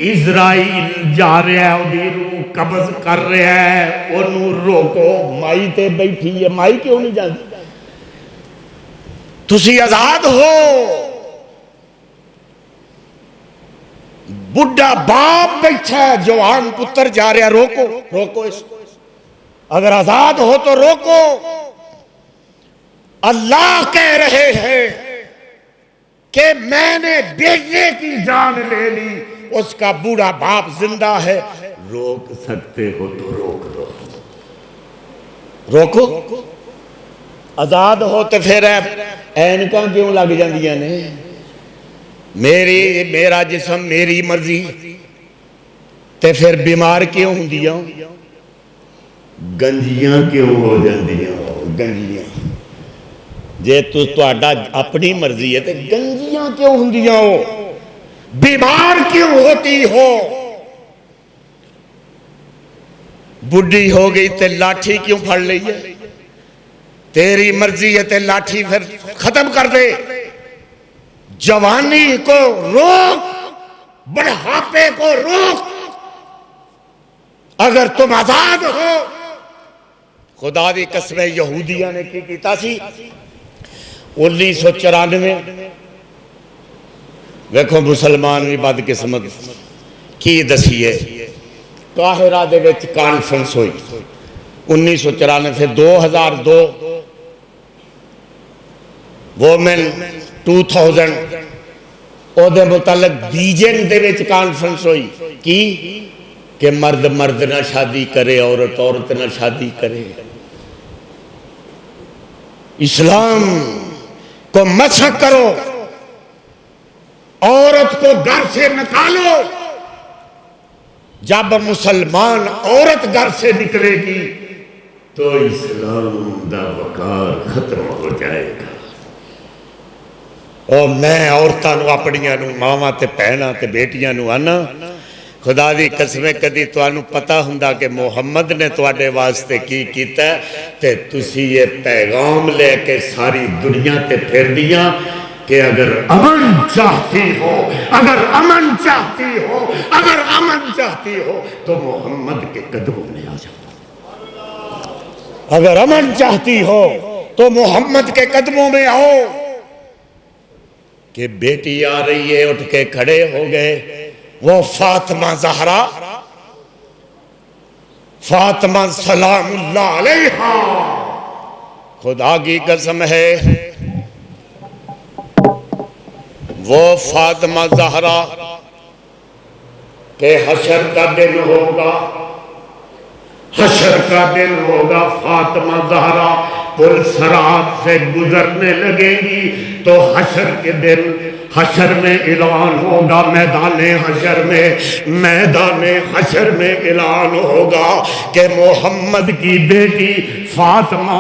اسرائیل جا رہا ہے، اُدھی روح قبض کر رہا ہے، انہوں روکو، مائی تے بیٹھی ہے، مائی کیوں نہیں جاتی؟ تسی آزاد ہو، بڑھا باپ بیٹھا ہے، جوان پتر جا رہا ہے، روکو اس کو، اگر آزاد ہو تو روکو۔ اللہ کہہ رہے ہیں کہ میں نے بیٹے کی جان لے لی، اس کا بوڑھا باپ زندہ ہے، روک سکتے ہو تو روکو، آزاد ہو تو پھر اینکاں کیوں لگ جاندیاں نے؟ میرا جسم میری مرضی، تے پھر بیمار کیوں ہوندیاں؟ گنجیاں کیوں ہو جاندیاں؟ گنجیاں جے تہاڈا اپنی مرضی ہے تے گنجیاں کیوں ہوندیاں ہو؟ بیمار کیوں ہوتی ہو؟ بڈھی ہو گئی تے لاٹھی کیوں پھڑ لئی ہے؟ تیری مرضی ہے تے لاٹھی پھر ختم کر دے، جوانی کو روک، بڑھاپے کو روک، اگر تم آزاد ہو۔ خدا دی قسم یہودیاں نے کی کیتا سی 1994 ویکھو مسلمان بھی بد قسمت کی دسیے، قاہرہ دے وچ کانفرنس ہوئی 1994، پھر 2002 وومن 2000 او دے متعلق بیجنگ دے وچ کانفرنس ہوئی کی کہ مرد نہ شادی کرے، عورت نہ شادی کرے، اسلام کو مسخ کرو، عورت کو گھر سے نکالو۔ جب مسلمان عورت گھر سے نکلے گی تو اسلام دا وقار ختم ہو جائے گا۔ اور میں عورتاں نو اپنیاں نو ماواں تے بہناں تے بیٹیاں نو آنا، خدا دی قسمیں کدی تانوں پتہ ہوندا کہ محمد نے تواڈے واسطے کی کیتا ہے تے تسی یہ پیغام لے کے ساری دنیا تے پھر دیاں کہ اگر امن چاہتی ہو، اگر امن چاہتی ہو تو محمد کے قدموں میں آ جاؤ، اگر امن چاہتی ہو تو محمد کے قدموں میں آؤ۔ کہ بیٹی آ رہی ہے، اٹھ کے کھڑے ہو گئے، وہ فاطمہ زہرا، فاطمہ سلام اللہ علیہا، خدا کی قسم ہے وہ فاطمہ زہرا کہ حشر کا دن ہوگا، فاطمہ زہرا پل صراط سے گزرنے لگے گی تو حشر کے دن، حشر میں اعلان ہوگا، میدان حشر میں اعلان ہوگا کہ محمد کی بیٹی فاطمہ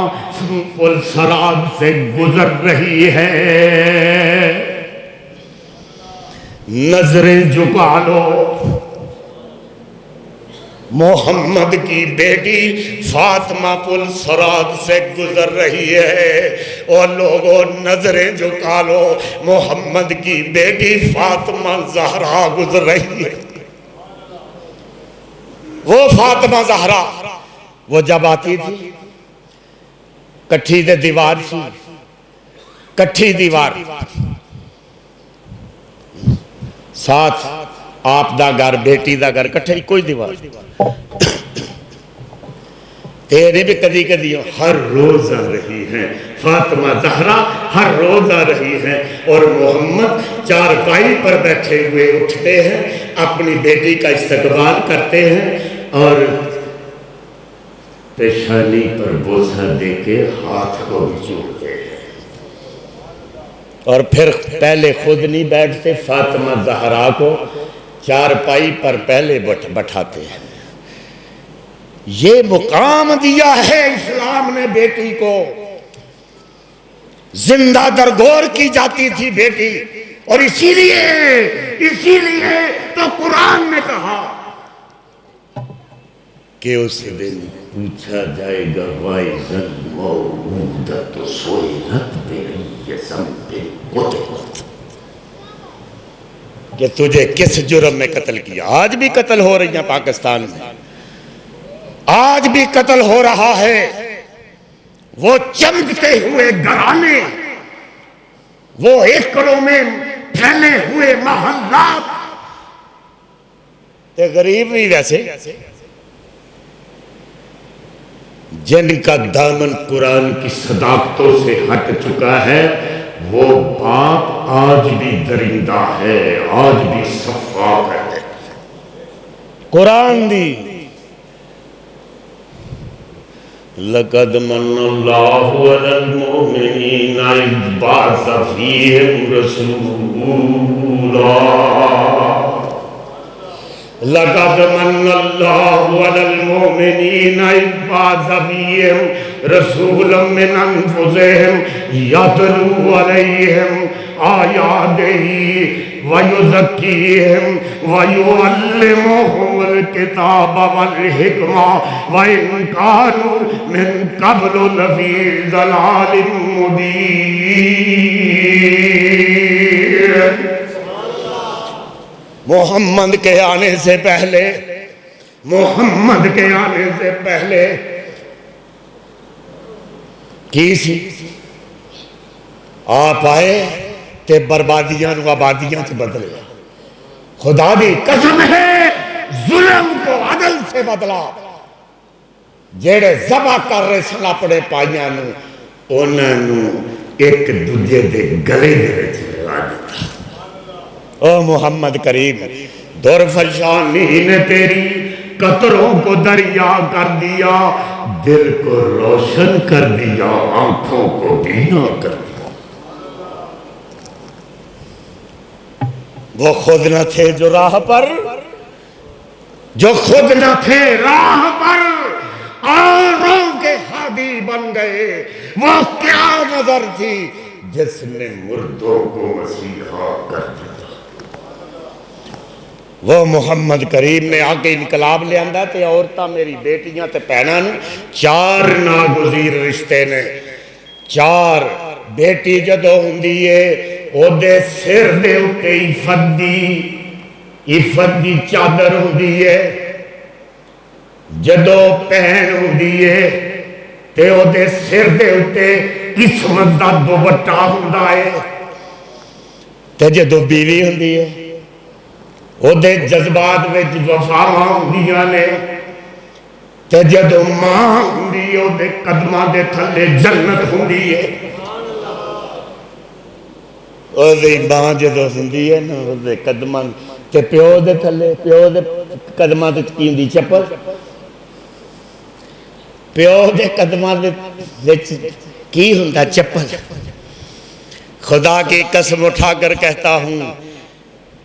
پل صراط سے گزر رہی ہے، نظریں جھکا لو، محمد کی بیٹی فاطمہ پل صراط سے گزر رہی ہے، اور لوگوں نظریں جھکا لو، محمد کی بیٹی فاطمہ زہرا گزر رہی ہے۔ وہ فاطمہ زہرا وہ جب آتی تھی کٹھی دے دیوار سی، کٹھی دیوار، ساتھ آپ دا گھر بیٹی دا گھر کٹھی کوئی دیوار، تیرے بھی کدی کدی ہر روز آ رہی ہیں فاطمہ زہرا، ہر روز آ رہی ہیں، اور محمد چارپائی پر بیٹھے ہوئے اٹھتے ہیں، اپنی بیٹی کا استقبال کرتے ہیں اور پیشانی پر بوسہ دے کے ہاتھ کو بھی چومتے ہیں، اور پھر پہلے خود نہیں بیٹھتے، فاطمہ زہرا کو چارپائی پر پہلے بٹھاتے ہیں۔ یہ مقام دیا ہے اسلام نے بیٹی کو، زندہ درگور کی جاتی تھی بیٹی، اور اسی لیے تو قرآن نے کہا کہ اس دن پوچھا جائے گا وَإِذَا الْمَوْءُودَةُ سُئِلَتْ بِأَيِّ ذَنبٍ قُتِلَتْ، کہ تجھے کس جرم میں قتل کیا۔ آج بھی قتل ہو رہی ہیں پاکستان میں، آج بھی قتل ہو رہا ہے، وہ چمکتے ہوئے گھرانے، وہ ایکڑوں میں پھیلے ہوئے محلات، تے غریب بھی ویسے جن کا دامن قرآن کی صداقتوں سے ہٹ چکا ہے، وہ باپ آج بھی درندہ ہے، آج بھی صفاق ہے۔ قرآن دی لَقَدْ مَنَّ اللَّهُ عَلَى الْمُؤْمِنِينَ إِذْ بَعَثَ فِيهِمْ رَسُولًا، لَقَدْ مَنَّ اللَّهُ عَلَى الْمُؤْمِنِينَ إِذْ بَعَثَ فِيهِمْ رَسُولًا مِّنْ أَنفُسِهِمْ يَتْلُو عَلَيْهِمْ آيَاتِهِ وَيُزَكِّيهِمْ وَيُعَلِّمُهُمُ الْكِتَابَ وَالْحِكْمَةَ وَإِنْ كَانُوا مِنْ قَبْلُ لَفِي ضَلَالٍ مُبِينٍ۔ محمد کے آنے سے پہلے کی سی، آپ آئے تے بربادیاں نو آبادیاں سے بدلے، خدا دی قسم ہے ظلم کو عدل سے بدلا، جیڑے ذبح کر رہے سن اپنے پائیاں نو، انہاں نو ایک دوجے دے گلے دے وچ لگا دیتا۔ او محمد کریم، در فشانی نے تیری قطروں کو دریا کر دیا، دل کو روشن کر دیا، آنکھوں کو بینا کر دیا۔ وہ خود نہ تھے جو راہ پر، اوروں کے ہادی بن گئے، وہ کیا نظر تھی جس نے مردوں کو مسیحا کر دیا۔ وہ محمد کریم نے آگے انقلاب لے آندہ تے عورتاں میری بیٹیاں تے پہناں چار ناگزیر رشتے نے، چار بیٹی جدو ہوندی ہے او دے سر دے اتے عفت دی چادر ہوندی ہے، جدو پہن ہوندی ہے تے او دے سر دے اتے عصمت دا دوپٹہ ہوندا ہے، تے جدو بیوی ہوندی ہے او دے جذبات وچ وفاواں ہوندیاں نے، تے جدو ماں ہوندی ہے او دے قدماں دے تھلے جنت ہوندی ہے۔ او دے ماں جدو ہوندی ہے نا او دے قدماں تے پیو دے تھلے، پیو دے قدماں تے کی ہوندی چپل، پیو دے قدماں دے وچ کی ہوندا چپل۔ خدا کی قسم اٹھا کر کہتا ہوں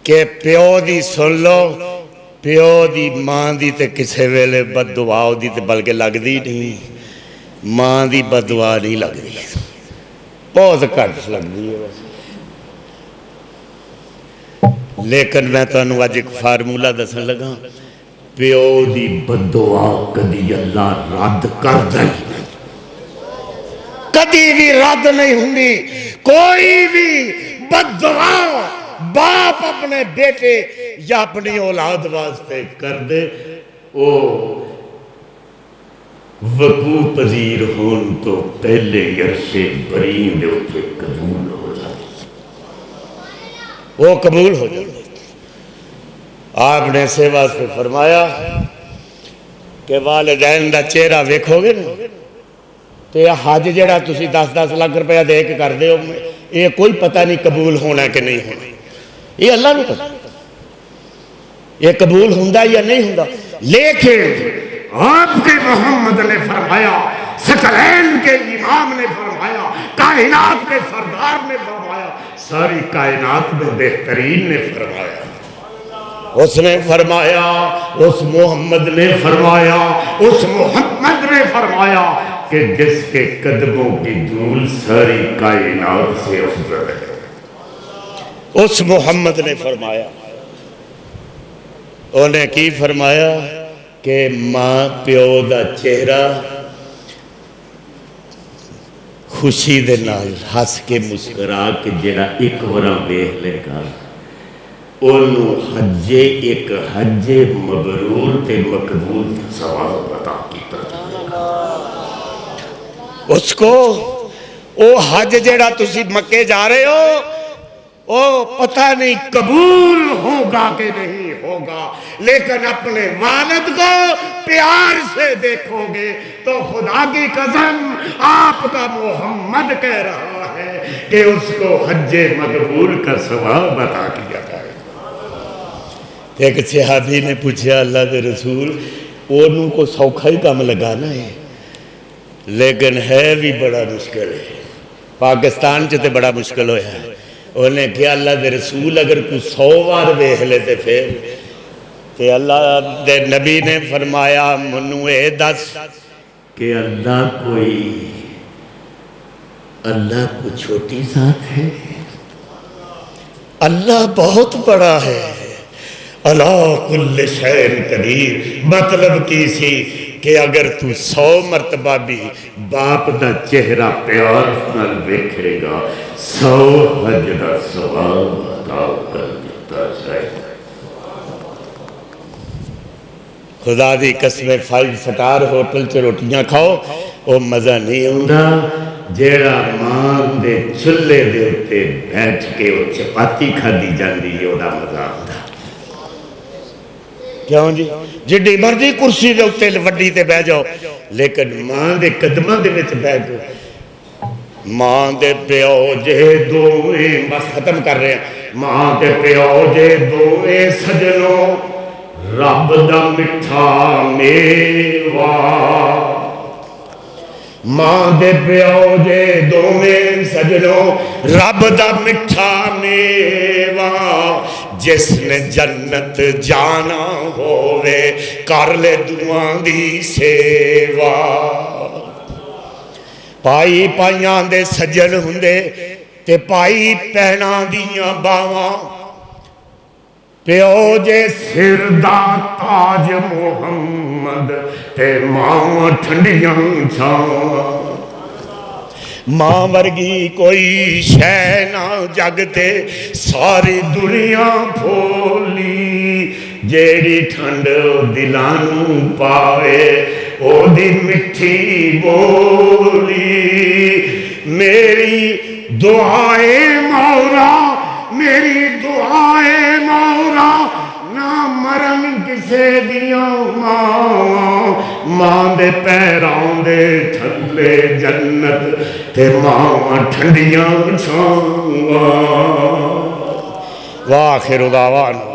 کہ پیو دی سن لو، پیو دی ماں دی تے کسے ویلے بد دعا دی تے بلکہ لگ دی نہیں، ماں دی بد دعا نہیں لگ دی، بہت کٹ لگ دی ہے ویسے۔ لیکن میں تو انہوں آج ایک فارمولہ دسن لگا، پیو دی بد دعا کدی اللہ رد کر دائی، کدی بھی رد نہیں ہوندی، کوئی بھی بد دعا باپ اپنے بیٹے یا اپنی اولاد واسطے کر دے، او وقوع پذیر ہون تو پہلے عرش برین دے اتے قبول ہو جائے، وہ قبول ہو جائے۔ آپ نے سیوا سے فرمایا کہ والدین دا چہرہ ویکھو گے نا تو یہ حج جڑا تسی 10-10 لاکھ روپیہ دے کے کر دے ہو، یہ کوئی پتہ نہیں قبول ہونا کہ نہیں ہونا، یہ اللہ نے پتہ یہ قبول ہوندہ یا نہیں ہوندہ۔ لیکن آپ کے محمد نے فرمایا، ثقلین کے امام نے فرمایا، کائنات کے سردار نے فرمایا، ساری کائنات میں بہترین نے فرمایا، اس نے فرمایا، اس محمد نے فرمایا، اس محمد نے فرمایا کہ جس کے قدموں کی دھول ساری کائنات سے افضل ہے، اس محمد نے فرمایا۔ انہیں کی فرمایا کہ ماں پیو دا چہرہ خوشی دے نال ہس کے مسکرا کے جڑا ایک ورا ویکھ لے گا انہوں حجے ایک حج مبرور تے مقبول ثواب عطا کیتا اس کو۔ او حج جڑا تسی مکے جا رہے ہو او پتہ نہیں قبول ہوگا کہ نہیں ہوگا، لیکن اپنے والد کو پیار سے دیکھو گے تو خدا کی قسم آپ کا محمد کہہ رہا ہے کہ اس کو حج مقبول کا ثواب عطا کیا جائے۔ ایک صحابی نے پوچھا اللہ کے رسول انہوں کو سوکھا ہی کام لگانا ہے لیکن ہے بھی بڑا مشکل ہے، پاکستان چتے بڑا مشکل ہویا ہے۔ انہیں کہا اللہ دے رسول اگر کوئی 100 بار ویکھ لیتے پھر کہ اللہ دے نبی نے فرمایا منو اے دس کہ اللہ کو چھوٹی ذات ہے، اللہ بہت بڑا ہے، اللہ کل شین قدیر۔ مطلب کی سی کہ اگر تو 100 مرتبہ بھی باپ دا چہرہ پیار نال ویکھے گا 100 حج دا ثواب عطا کر دیتا جائے۔ خدا دی قسم 5 سٹار ہوٹل چ روٹیاں کھاؤ وہ مزہ نہیں ہوندا جیڑا ماں دے چولہے دے اتے بیٹھ کے وہ چپاتی کھادی جاندی ہے، وہ مزہ ہوندا۔ کیوں جی جڈی مرضی کرسی دے اتے وڈی تے بیٹھ جاؤ لیکن ماں دے قدماں دے وچ بیٹھ جاؤ۔ ماں دے پیو جے دوئیں، بس ختم کر رہے ہیں، ماں دے پیو جے دوئیں سجنوں رب دا مٹھا میوا، ماں دے پیو جے دوویں سجنوں رب دا مٹھا میوا، جس نے جنت جانا ہووے کر لے دعاں دی سیوا۔ پائی پائیاں دے سجن ہندے تے پائی پہنا دیاں باواں، پیو جے سر دا تاج محمد تے ماں ٹھنڈیاں چھاواں۔ ماں ورگی کوئی شے نہ جگ تے ساری دنیا پھولی، جیڑی ٹھنڈ دلانوں پاوے او دی مٹھی بولی۔ میری دعائے مولا، میری دعائے مولا، نہ مرن کسے دیاں ماں، ماں دے پیروں دے تھلے جنت تے ماں ٹھنڈیاں چھاواں۔ وآخر دعوانا